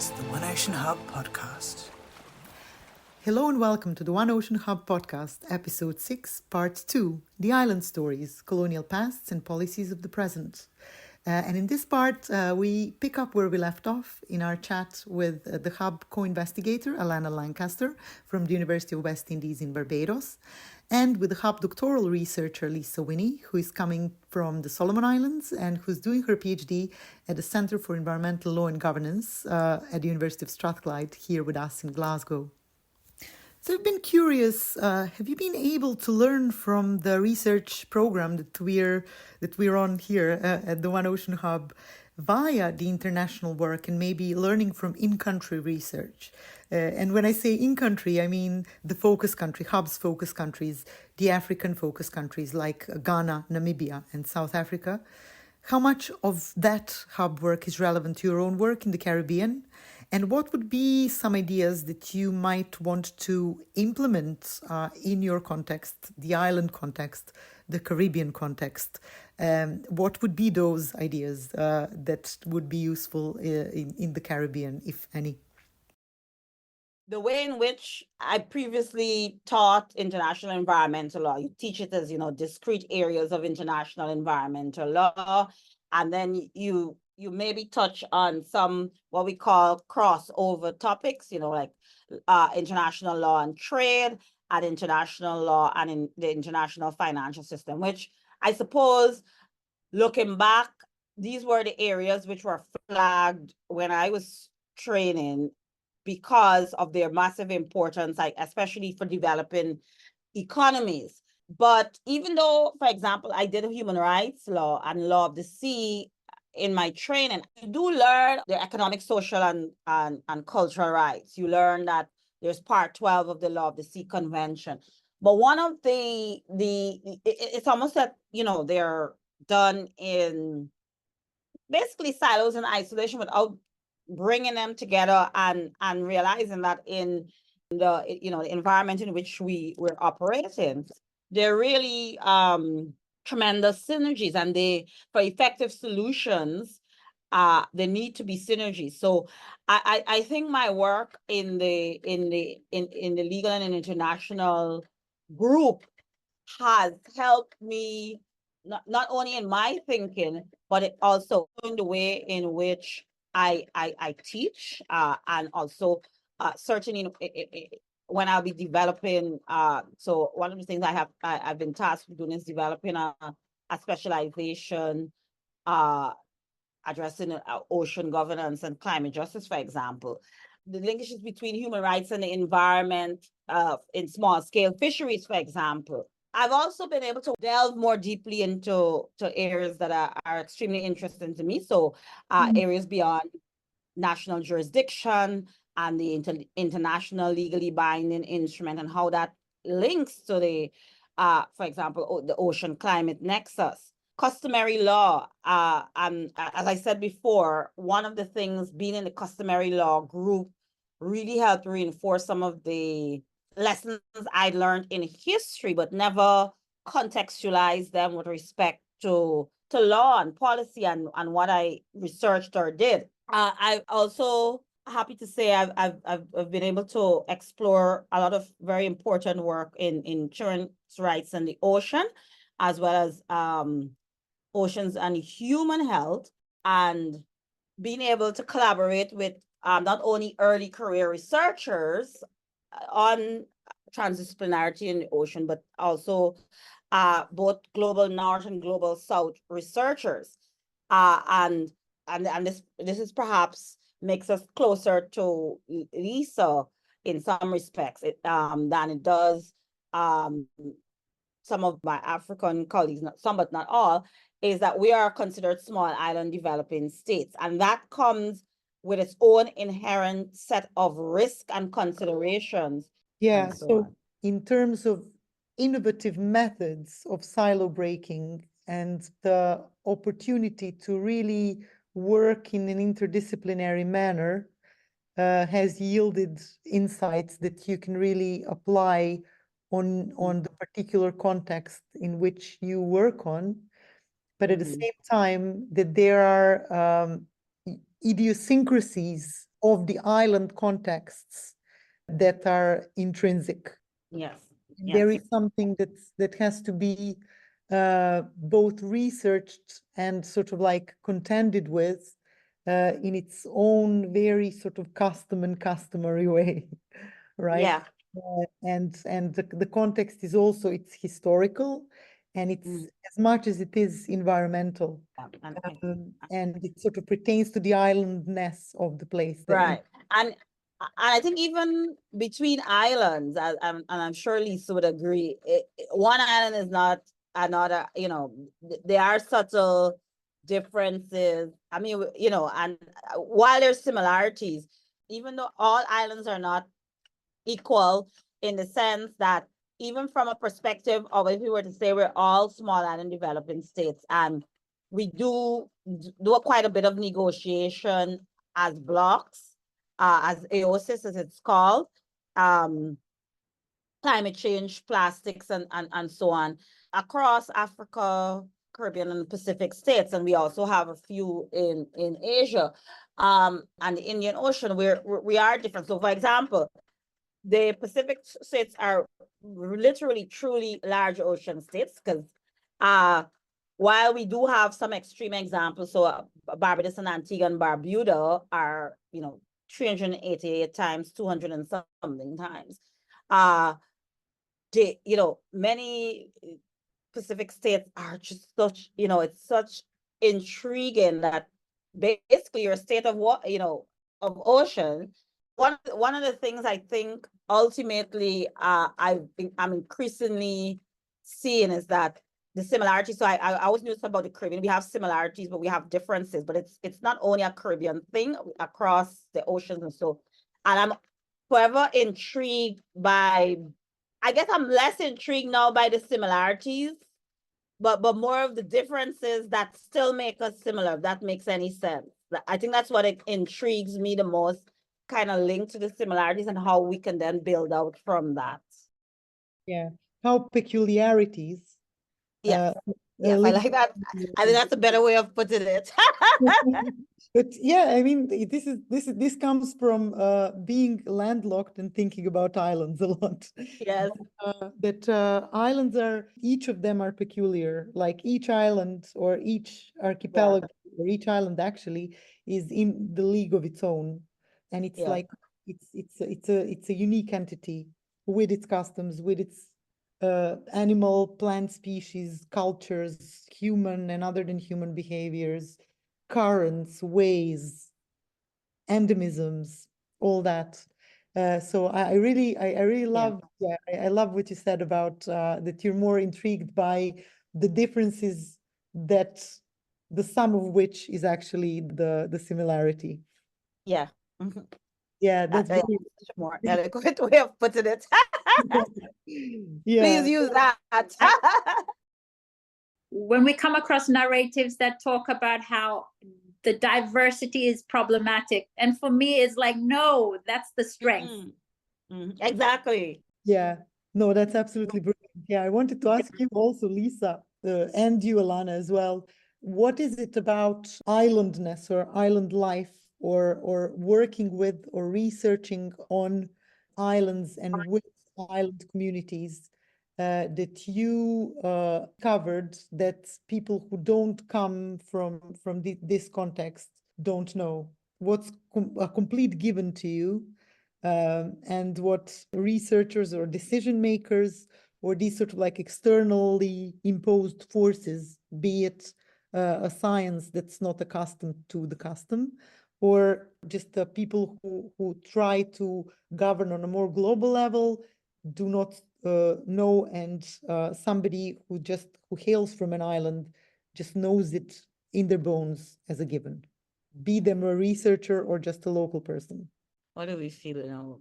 It's the One Ocean Hub podcast. Hello and welcome to the One Ocean Hub podcast, episode 6, part 2, The Island Stories, Colonial Pasts and Policies of the Present. And in this part, we pick up where we left off in our chat with the Hub co-investigator, Alana Lancaster, from the University of West Indies in Barbados, and with the Hub doctoral researcher, Lysa Wini, who is coming from the Solomon Islands and who's doing her PhD at the Centre for Environmental Law and Governance at the University of Strathclyde, here with us in Glasgow. So I've been curious, have you been able to learn from the research program that we're on here at the One Ocean Hub via the international work and maybe learning from in-country research? And when I say in-country, I mean the focus country, Hub's focus countries, the African focus countries like Ghana, Namibia and South Africa. How much of that Hub work is relevant to your own work in the Caribbean? And what would be some ideas that you might want to implement in your context, the island context, the Caribbean context? What would be those ideas that would be useful in the Caribbean, if any? The way in which I previously taught international environmental law, you teach it as, discrete areas of international environmental law, and then you maybe touch on some what we call crossover topics, like international law and trade, and international law and in the international financial system, which I suppose, looking back, these were the areas which were flagged when I was training because of their massive importance, especially for developing economies. But even though, for example, I did human rights law and law of the sea in my training, you do learn the economic, social, and cultural rights. You learn that there's part 12 of the Law of the Sea Convention. But one of it's almost that, they're done in basically silos and isolation without bringing them together and realizing that in the the environment in which we're operating, they're really tremendous synergies, and for effective solutions, there need to be synergies. So I think my work in the legal and international group has helped me not only in my thinking, but it also in the way in which I teach, and also certainly when I'll be developing. So one of the things I've been tasked with doing is developing a specialization addressing ocean governance and climate justice, for example. The linkages between human rights and the environment in small scale fisheries, for example. I've also been able to delve more deeply into areas that are extremely interesting to me. So areas beyond national jurisdiction and the international legally binding instrument, and how that links to the, for example, the ocean climate nexus. Customary law, and as I said before, one of the things being in the customary law group really helped reinforce some of the lessons I learned in history, but never contextualized them with respect to law and policy and what I researched or did. I'm also happy to say I've been able to explore a lot of very important work in insurance rights and the ocean, as well as oceans and human health, and being able to collaborate with not only early career researchers on transdisciplinarity in the ocean, but also both global North and global South researchers. And this is perhaps makes us closer to Lysa in some respects than it does some of my African colleagues, not some but not all, is that we are considered small island developing states. And that comes with its own inherent set of risk and considerations. Yeah, so in terms of innovative methods of silo breaking and the opportunity to really work in an interdisciplinary manner has yielded insights that you can really apply on the particular context in which you work on, but at the same time that there are idiosyncrasies of the island contexts that are intrinsic. Yes. There is something that has to be both researched and sort of like contended with in its own very sort of custom and customary way, right? Yeah. And the context is also, it's historical, and it's as much as it is environmental. And it sort of pertains to the islandness of the place. Right. And I think even between islands, and I'm sure Lysa would agree, one island is not another, you know, there are subtle differences. I mean, you know, and while there's similarities, even though all islands are not equal in the sense that even from a perspective of, if we were to say we're all small island developing states, and we do quite a bit of negotiation as blocks, as AOSIS as it's called, climate change, plastics, and so on, across Africa, Caribbean, and Pacific states. And we also have a few in Asia, and the Indian Ocean, where we are different. So for example, the Pacific states are literally truly large ocean states, because while we do have some extreme examples, so Barbados and Antigua and Barbuda are, you know, 388 times, 200 and something times. You know, many Pacific states are just such, you know, it's such intriguing that basically your state of what, you know, of ocean. One of the things I think ultimately I'm increasingly seeing is that the similarities. So I always knew about the Caribbean. We have similarities, but we have differences. But it's not only a Caribbean thing across the oceans and so. And I'm forever intrigued by. I guess I'm less intrigued now by the similarities, but more of the differences that still make us similar, if that makes any sense. I think that's what it intrigues me the most, kind of linked to the similarities and how we can then build out from that. Yeah, how peculiarities. Yes, yes, I like that. I think that's a better way of putting it. But yeah, I mean, this comes from being landlocked and thinking about islands a lot. Yes. That islands are, each of them are peculiar. Like each island or each archipelago or each island actually is in the league of its own, and it's like it's a unique entity with its customs, with its animal, plant species, cultures, human and other than human behaviors, currents, ways, endemisms, all that. So I really love, I love what you said about that you're more intrigued by the differences, that the sum of which is actually the similarity. Yeah. Yeah, that's a more eloquent way of putting it. Yeah. Please use that. When we come across narratives that talk about how the diversity is problematic, and for me it's like, no, that's the strength. Exactly. Yeah, no, that's absolutely brilliant. Yeah, I wanted to ask you also, Lysa, and you, Alana, as well. What is it about islandness or island life, or working with or researching on islands and with island communities that you covered, that people who don't come from this context don't know? What's a complete given to you? And what researchers or decision makers or these sort of like externally imposed forces, be it a science that's not accustomed to the custom, or just people who try to govern on a more global level, do not know, and somebody who hails from an island just knows it in their bones as a given, be them a researcher or just a local person. What do we feel now?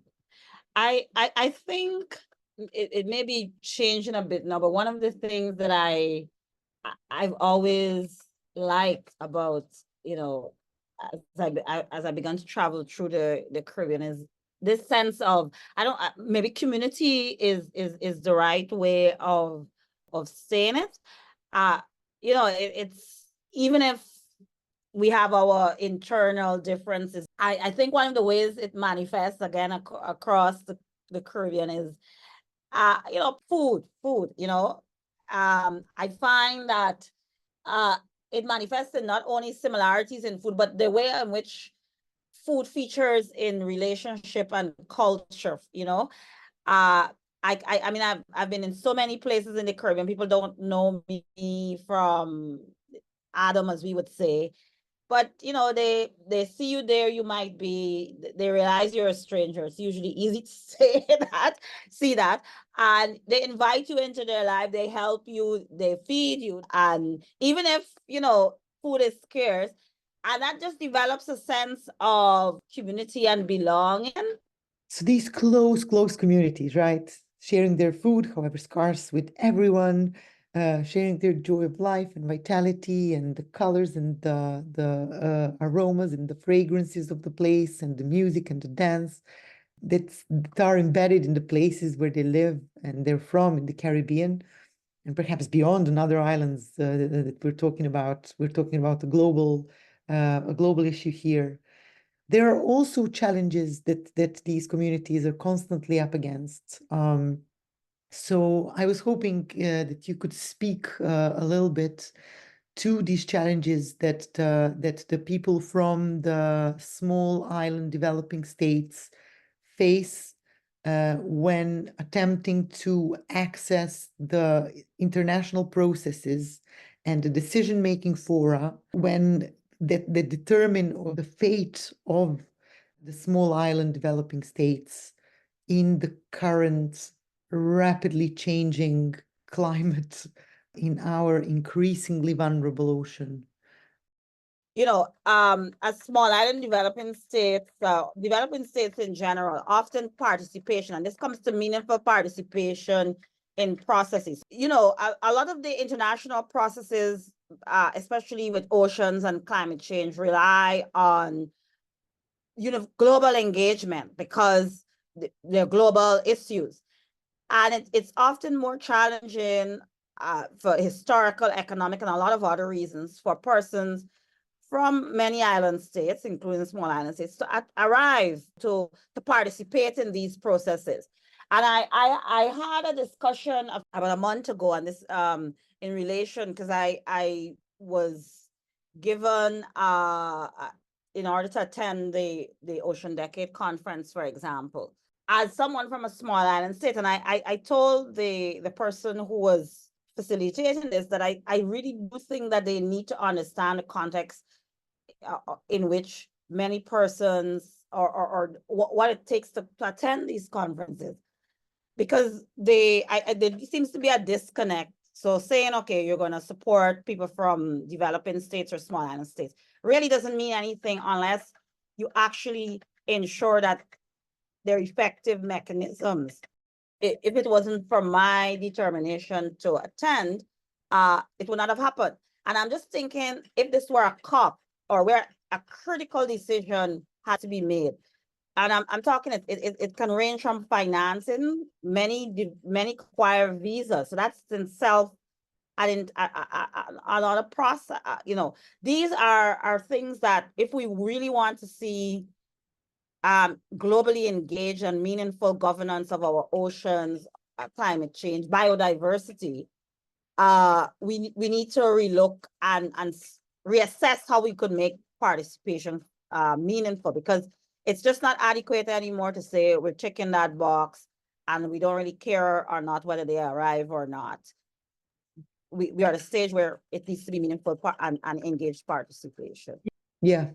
I think it may be changing a bit now, but one of the things that I've always liked about, you know, as I began to travel through the Caribbean is this sense of, I don't, maybe community is the right way of saying it. You know, it's, even if we have our internal differences. I think one of the ways it manifests again across the Caribbean is, food, I find that it manifests in not only similarities in food, but the way in which food features in relationship and culture, I mean, I've been in so many places in the Caribbean. People don't know me from Adam, as we would say, but they see you there. You might be. They realize you're a stranger. It's usually easy to say that, see that, and they invite you into their life. They help you. They feed you, and even if food is scarce, and that just develops a sense of community and belonging. So these close communities, right? Sharing their food, however scarce, with everyone, sharing their joy of life and vitality and the colors and the aromas and the fragrances of the place and the music and the dance that are embedded in the places where they live and they're from in the Caribbean and perhaps beyond on other islands that we're talking about. We're talking about a global issue here. There are also challenges that these communities are constantly up against. So I was hoping that you could speak a little bit to these challenges that the people from the small island developing states face when attempting to access the international processes and the decision-making fora when that determine the fate of the small island developing states in the current rapidly changing climate in our increasingly vulnerable ocean. As small island developing states in general, often participation, and this comes to meaningful participation in processes. A lot of the international processes, especially with oceans and climate change, rely on, global engagement because they're global issues. And it's often more challenging for historical, economic, and a lot of other reasons for persons from many island states, including small island states, to arrive to participate in these processes. And I had a discussion about a month ago on this in relation, because I was given in order to attend the Ocean Decade Conference, for example, as someone from a small island state. And I told the person who was facilitating this that I really do think that they need to understand the context in which many persons or what it takes to attend these conferences, because there seems to be a disconnect. So saying, okay, you're going to support people from developing states or small island states really doesn't mean anything unless you actually ensure that they're effective mechanisms. If it wasn't for my determination to attend, it would not have happened. And I'm just thinking, if this were a COP or where a critical decision had to be made, and I'm talking, it can range from financing. Many require visas, so that's in itself another process. These are things that if we really want to see globally engaged and meaningful governance of our oceans, climate change, biodiversity, we need to relook and reassess how we could make participation meaningful, because it's just not adequate anymore to say we're checking that box and we don't really care or not whether they arrive or not. We are at a stage where it needs to be meaningful and engaged participation. Yeah.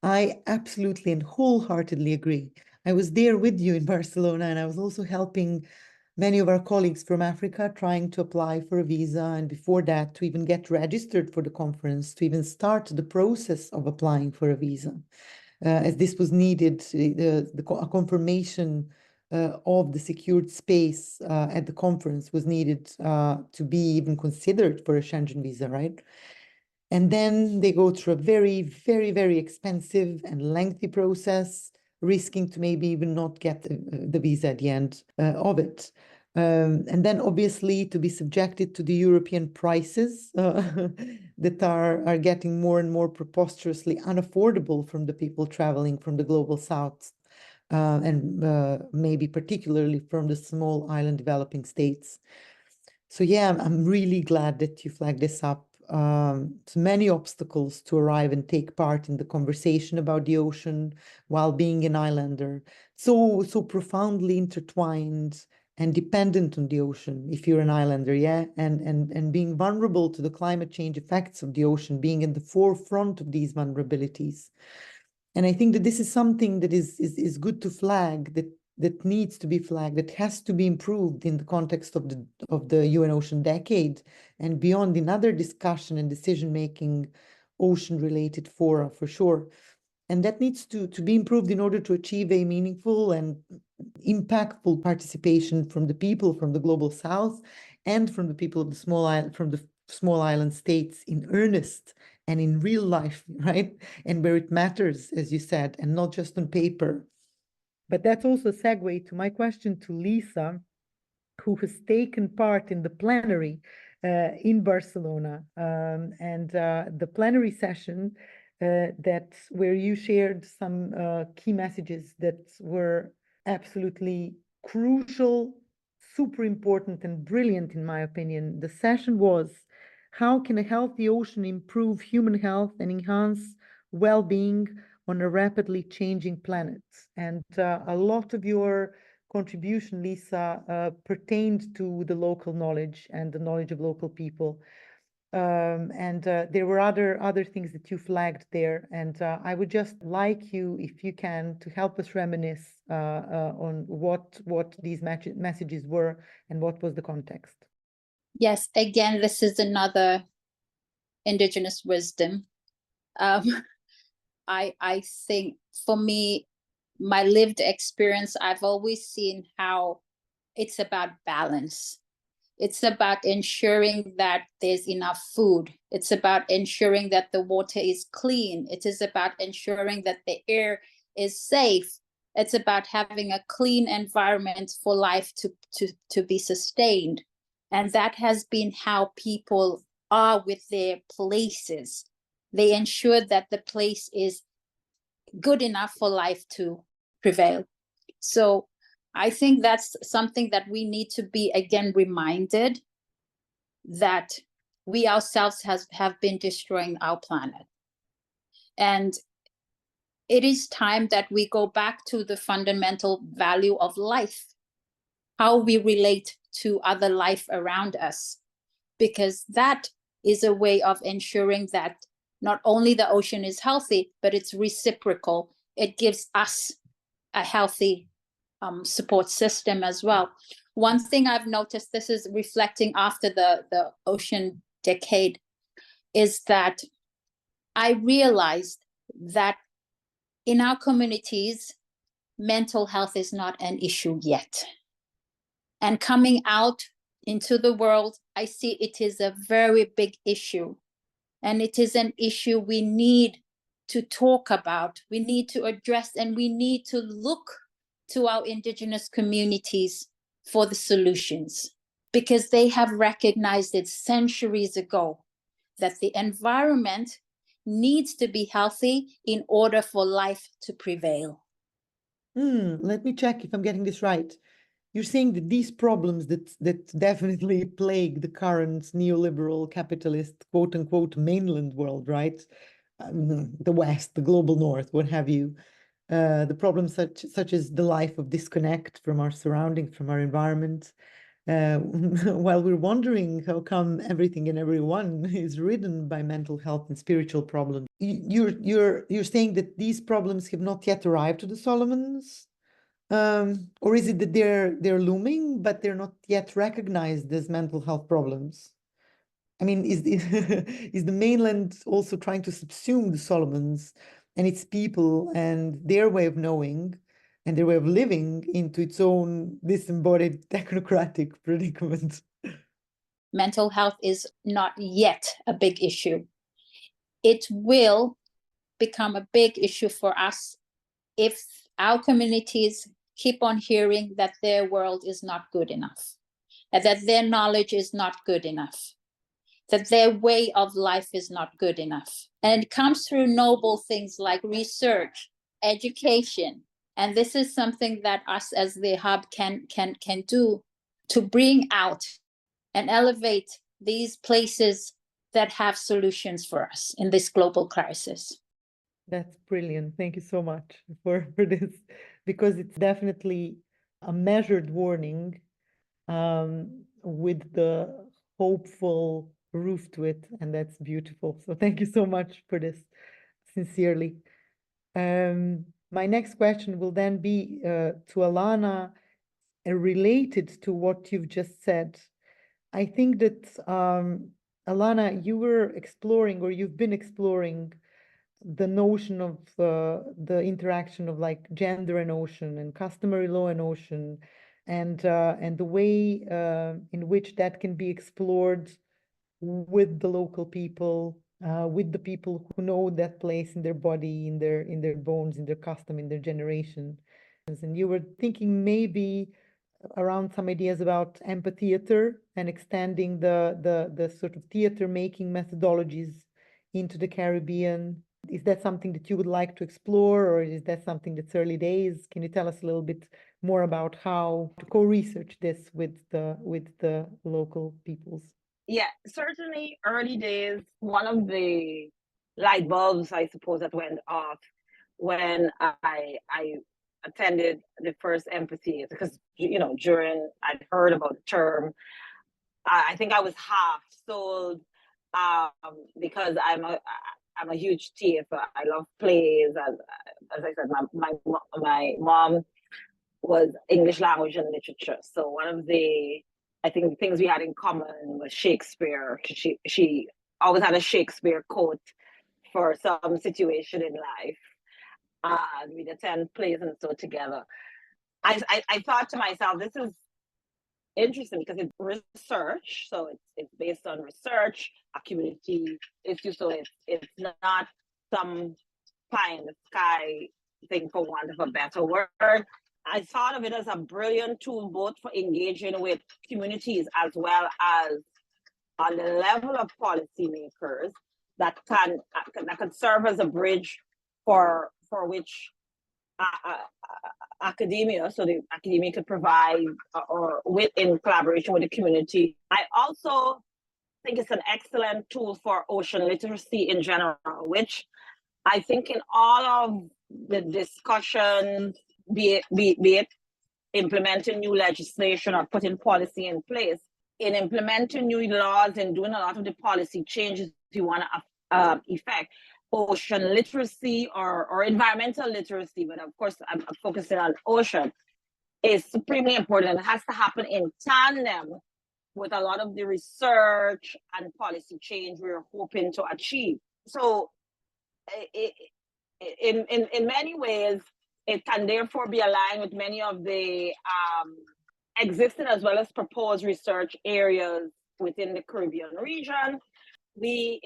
I absolutely and wholeheartedly agree. I was there with you in Barcelona, and I was also helping many of our colleagues from Africa trying to apply for a visa, and before that, to even get registered for the conference, to even start the process of applying for a visa, as this was needed, a confirmation of the secured space at the conference was needed to be even considered for a Schengen visa, right? And then they go through a very, very, very expensive and lengthy process, risking to maybe even not get the visa at the end of it. And then obviously to be subjected to the European prices that are getting more and more preposterously unaffordable from the people traveling from the global south, and maybe particularly from the small island developing states. So yeah, I'm really glad that you flagged this up. So many obstacles to arrive and take part in the conversation about the ocean while being an islander. So profoundly intertwined and dependent on the ocean if you're an islander, yeah? And being vulnerable to the climate change effects of the ocean, being in the forefront of these vulnerabilities. And I think that this is something that is good to flag, that needs to be flagged, that has to be improved in the context of the UN Ocean Decade and beyond, in other discussion and decision-making ocean-related fora, for sure. And that needs to be improved in order to achieve a meaningful and impactful participation from the people from the global south and from the people of the small island states in earnest and in real life, right? And where it matters, as you said, and not just on paper. But that's also a segue to my question to Lysa, who has taken part in the plenary in Barcelona, and the plenary session where you shared some key messages that were absolutely crucial, super important, and brilliant, in my opinion. The session was, how can a healthy ocean improve human health and enhance well-being on a rapidly changing planet? And a lot of your contribution, Lysa, pertained to the local knowledge and the knowledge of local people. And there were other things that you flagged there. And I would just like you, if you can, to help us reminisce on what these messages were and what was the context. Yes, again, this is another Indigenous wisdom. I think for me, my lived experience, I've always seen how it's about balance. It's about ensuring that there's enough food. It's about ensuring that the water is clean. It is about ensuring that the air is safe. It's about having a clean environment for life to be sustained. And that has been how people are with their places. They ensure that the place is good enough for life to prevail. So I think that's something that we need to be, again, reminded that we ourselves have been destroying our planet. And it is time that we go back to the fundamental value of life, how we relate to other life around us, because that is a way of ensuring that not only the ocean is healthy, but it's reciprocal. It gives us a healthy support system as well. One thing I've noticed, this is reflecting after the Ocean Decade, is that I realized that in our communities, mental health is not an issue yet. And coming out into the world, I see it is a very big issue. And it is an issue we need to talk about, we need to address, and we need to look to our Indigenous communities for the solutions, because they have recognized it centuries ago that the environment needs to be healthy in order for life to prevail. Let me check if I'm getting this right. You're saying that these problems that definitely plague the current neoliberal capitalist quote unquote mainland world, right? The West, the global North, what have you. The problems such as the life of disconnect from our surroundings, from our environment, while we're wondering how come everything and everyone is ridden by mental health and spiritual problems. You're saying that these problems have not yet arrived to the Solomons? Or is it that they're looming, but they're not yet recognized as mental health problems? I mean, is the mainland also trying to subsume the Solomons and its people and their way of knowing and their way of living into its own disembodied technocratic predicament? Mental health is not yet a big issue. It will become a big issue for us if our communities keep on hearing that their world is not good enough. and that their knowledge is not good enough, that their way of life is not good enough. And it comes through noble things like research, education. And this is something that us as the hub can do to bring out and elevate these places that have solutions for us in this global crisis. That's brilliant. Thank you so much for this, because it's definitely a measured warning with the hopeful roof to it, and that's beautiful. So thank you so much for this, sincerely. My next question will then be to Alana, related to what you've just said. I think that, Alana, you were exploring, or you've been exploring, the notion of the interaction of like gender and ocean and customary law and ocean, and the way in which that can be explored with the local people, with the people who know that place in their body, in their bones, in their custom, in their generation. And you were thinking maybe around some ideas about amphitheater and extending the sort of theater making methodologies into the Caribbean. Is that something that you would like to explore, or is that something that's early days? Can you tell us a little bit more about how to co-research this with the local peoples? Yeah, certainly early days. One of the light bulbs, I suppose, that went off when I attended the first empathy, because during I'd heard about the term. I think I was half sold, because I'm a huge theater. I love plays. As I said, my mom was English language and literature. So one of the, I think, the things we had in common was Shakespeare. She always had a Shakespeare quote for some situation in life. And we'd attend plays and so together. I thought to myself, this is interesting because it's research, so it's based on research, a community issue, so it's not some pie in the sky thing, for want of a better word. I thought of it as a brilliant tool both for engaging with communities as well as on the level of policymakers that can serve as a bridge for which academia, so the academia could provide or in collaboration with the community. I also think it's an excellent tool for ocean literacy in general, which I think in all of the discussions, be it implementing new legislation or putting policy in place, in implementing new laws and doing a lot of the policy changes you want to effect, ocean literacy or environmental literacy, but of course I'm focusing on ocean, is supremely important. It has to happen in tandem with a lot of the research and policy change we're hoping to achieve. So in many ways, it can therefore be aligned with many of the existing as well as proposed research areas within the Caribbean region. We,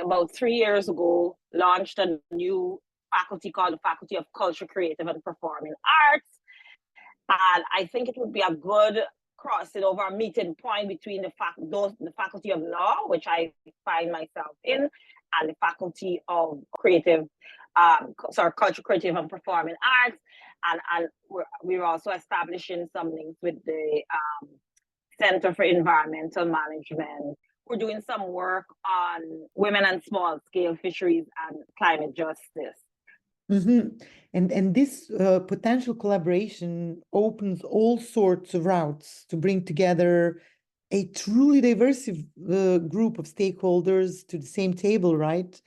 about 3 years ago, launched a new faculty called the Faculty of Culture, Creative and Performing Arts. And I think it would be a good crossing over meeting point between the Faculty of Law, which I find myself in, and the Faculty of Culture, Creative and Performing Arts. And we're also establishing some links with the Center for Environmental Management. We're doing some work on women and small scale fisheries and climate justice. Mm-hmm. And this potential collaboration opens all sorts of routes to bring together a truly diverse group of stakeholders to the same table, right?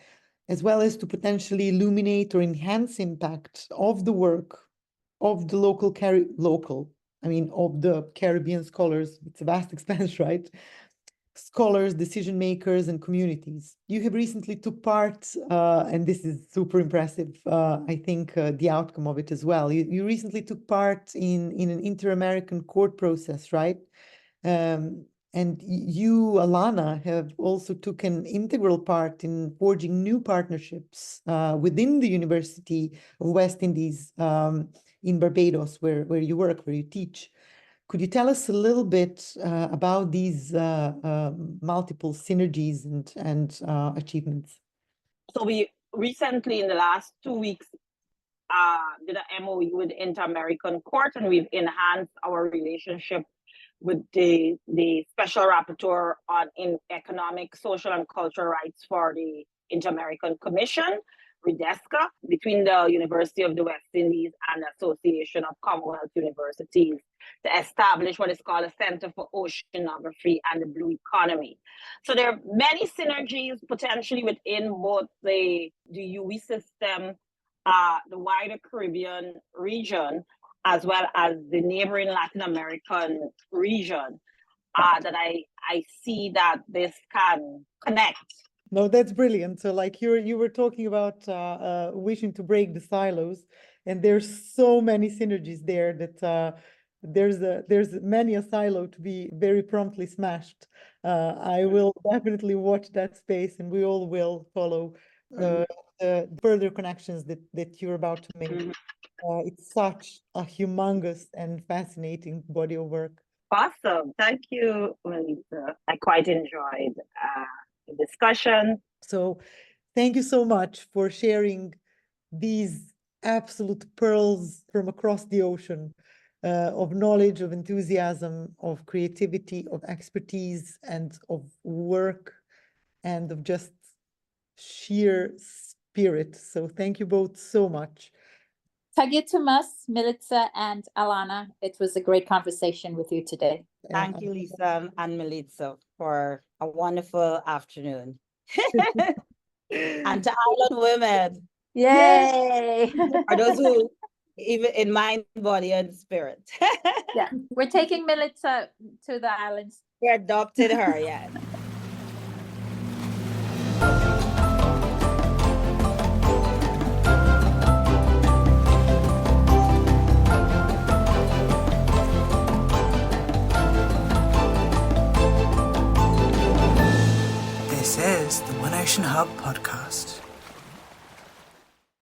As well as to potentially illuminate or enhance impact of the work of the of the Caribbean scholars. It's a vast expanse, right? Scholars, decision makers, and communities. You have recently took part, and this is super impressive, I think, the outcome of it as well. You recently took part in an inter-American court process, right? And you, Alana, have also took an integral part in forging new partnerships within the University of West Indies in Barbados, where you work, where you teach. Could you tell us a little bit about these multiple synergies and achievements? So we recently, in the last 2 weeks, did an MOU with the Inter-American Court, and we've enhanced our relationship with the Special Rapporteur on Economic, Social, and Cultural Rights for the Inter-American Commission, RIDESCA, between the University of the West Indies and the Association of Commonwealth Universities to establish what is called a Center for Oceanography and the Blue Economy. So there are many synergies potentially within both the UE system, the wider Caribbean region, as well as the neighboring Latin American region, that I see that this can connect. No, that's brilliant. So like you were talking about wishing to break the silos, and there's so many synergies there that there's many a silo to be very promptly smashed. I will definitely watch that space, and we all will follow the further connections that you're about to make. It's such a humongous and fascinating body of work. Awesome. Thank you, Melissa. I quite enjoyed the discussion. So thank you so much for sharing these absolute pearls from across the ocean of knowledge, of enthusiasm, of creativity, of expertise, and of work, and of just sheer spirit. So thank you both so much. Tagiatumas, Melissa and Alana. It was a great conversation with you today. Thank you, Lysa and Melissa, for a wonderful afternoon. And to Island women. Yay! For those who, even in mind, body, and spirit. Yeah, we're taking Melissa to the islands. We adopted her, yes. This is the One Ocean Hub podcast.